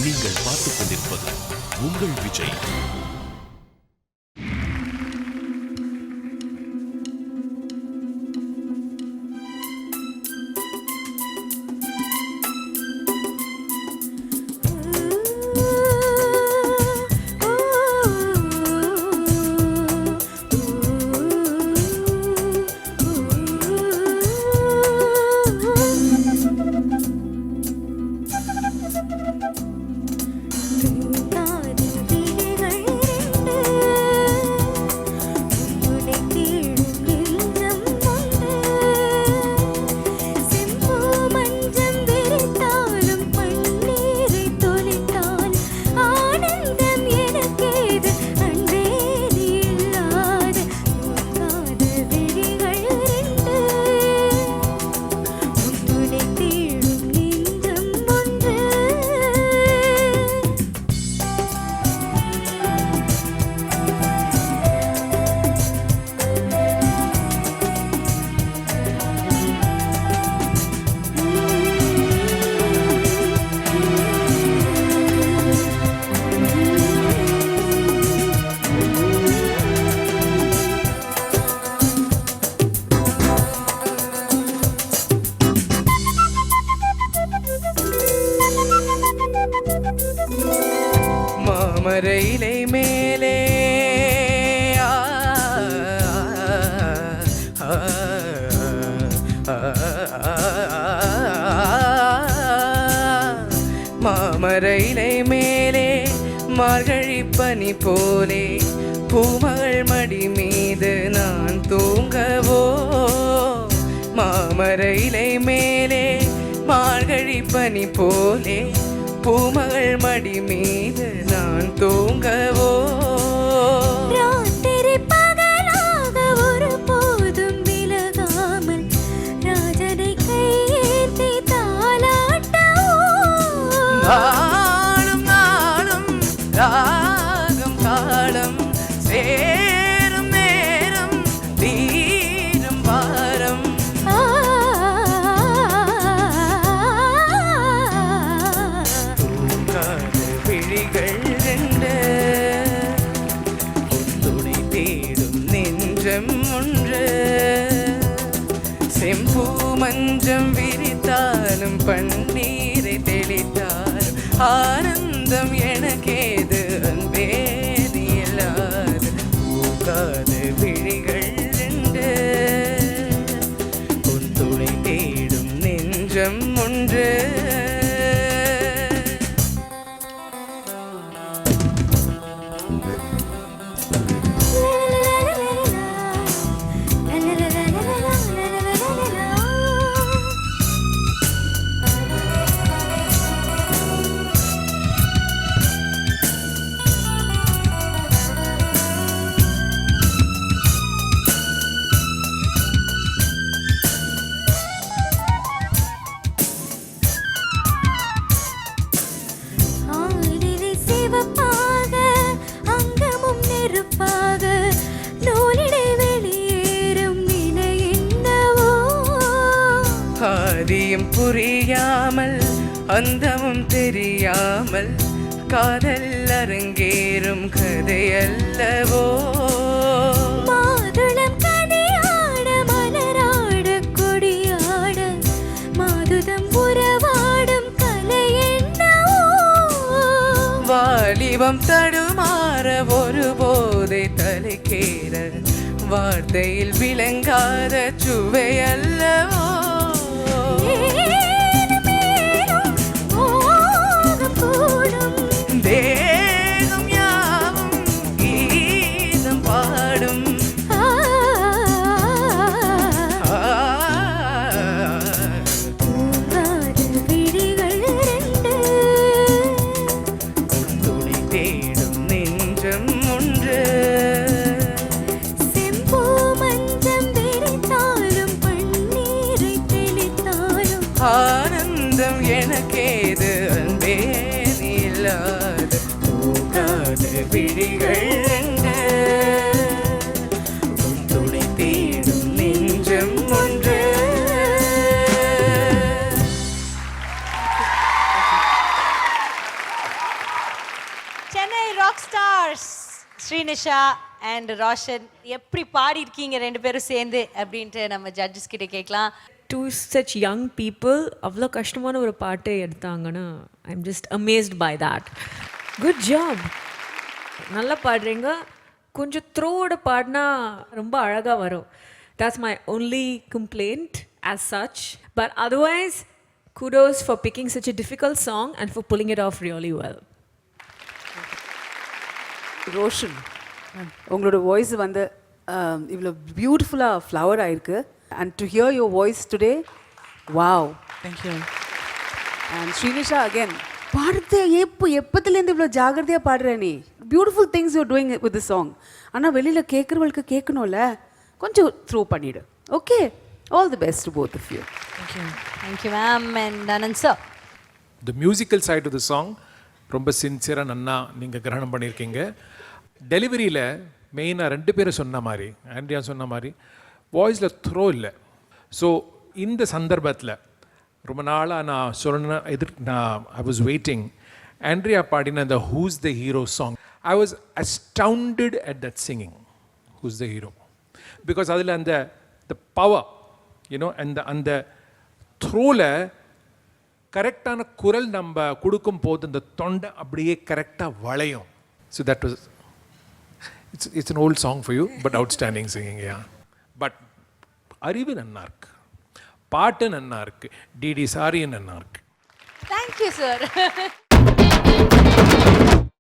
நீங்கள் பார்த்துக் கொண்டிருப்பது உங்கள் விஜய். மாமரையிலை மேலே மாமரையிலை மேலே மார்கழி பனி போலே பூமகள் மடி மீது நான் தூங்கவோ. மாமரையிலை மேலே மார்கழி பனி போலே பூமகள் மடி மீது நான் தூங்கவோ. ராத்திரி பகலாக ஒரு போதும் விலகாமல் ராஜனை கையேந்தி தாலாட்டவோ. நாளும் நாளும் ராகம் தாளம் சேரும் நேரம் தீரும் வாரம். செம்பூ மஞ்சம் விரித்தாலும் பன்னீரை தெளித்தாலும் ஆனந்தம் எனக்கேது அன்பே நீ இல்லாத பூக்காத விழிகள் ரெண்டு உன் துணை தேடும் நெஞ்சம் ஒன்று. ஆதியும் புரியாமல் அந்தமும் தெரியாமல் காதல் அரங்கேறும் கதையல்லவோ. மாதுளம் கனியாட மலராட கொடியாட மாதுதம் உறவாடும் கலை என்னவோ. வாலிபம் தடுமாற ஒரு போதை தலைக்கேற வார்த்தையில் விளங்காத சுவையல்லவோ. தேகம் யாவும் கீதம் பாடும். விழிகள் ரெண்டு துணை தேடும் நெஞ்சம் ஒன்று. செம்பூ மஞ்சம் விரித்தாலும் பன்னீரை தெளித்தாலும் Chennai rock stars Srinisha and Roshan எப்படி பாடி இருக்கீங்க ரெண்டு பேரும் சேர்ந்து அப்படின்ட்டு நம்ம ஜட்ஜஸ் கிட்ட கேட்கலாம். Two such young people அவ்வளோ கஷ்டமான ஒரு பாட்டை எடுத்தாங்கன்னா I am just amazed by that. Good job, நல்லா பாடுறீங்க. கொஞ்சம் த்ரோட பாடினா ரொம்ப அழகாக வரும். That's my only complaint as such. But otherwise, kudos for picking such a difficult song and for pulling it off really well. Roshan, உங்களோட வாய்ஸ் வந்து இவ்வளோ பியூட்டிஃபுல்லாக ஃப்ளவர் ஆயிருக்கு. And to hear your voice today, wow. Thank you. And Srinisha again, பாடுறது எப்பத்துலேருந்து இவ்வளோ ஜாகிரதையாக பாடுற நீ. Beautiful things you're doing with the song. ஆனால் வெளியில் கேட்குறவங்களுக்கு கேட்கணும்ல, கொஞ்சம் த்ரூ பண்ணிவிடு. Okay, all the best to both of you. Thank you ma'am. And Anand sir, the musical side of the song ரொம்ப சின்சியராக நன்னா நீங்கள் கிரகணம் பண்ணியிருக்கீங்க. டெலிவரியில் மெயினாக ரெண்டு பேரும் சொன்ன மாதிரி, ஆண்ட்ரியா சொன்ன மாதிரி வாய்ஸில் த்ரோ இல்லை. ஸோ இந்த சந்தர்ப்பத்தில் ரொம்ப நாளாக நான் ஐ வாஸ் வெயிட்டிங். ஆண்ட்ரியா பாடின அந்த who's the hero song, I was astounded at that singing, who's the hero. Because அதில் அந்த பவர் யூனோ அந்த த்ரோவில் கரெக்டான குரல் நம்ம கொடுக்கும் போது அந்த தொண்டை அப்படியே கரெக்டாக வளையும். So that was it's an old song for you, but outstanding singing, yeah. But அறிவு நன்னா இருக்கு, பாட்டு நன்னா இருக்கு, டிடி சாரி நன்னா இருக்கு. Thank you sir.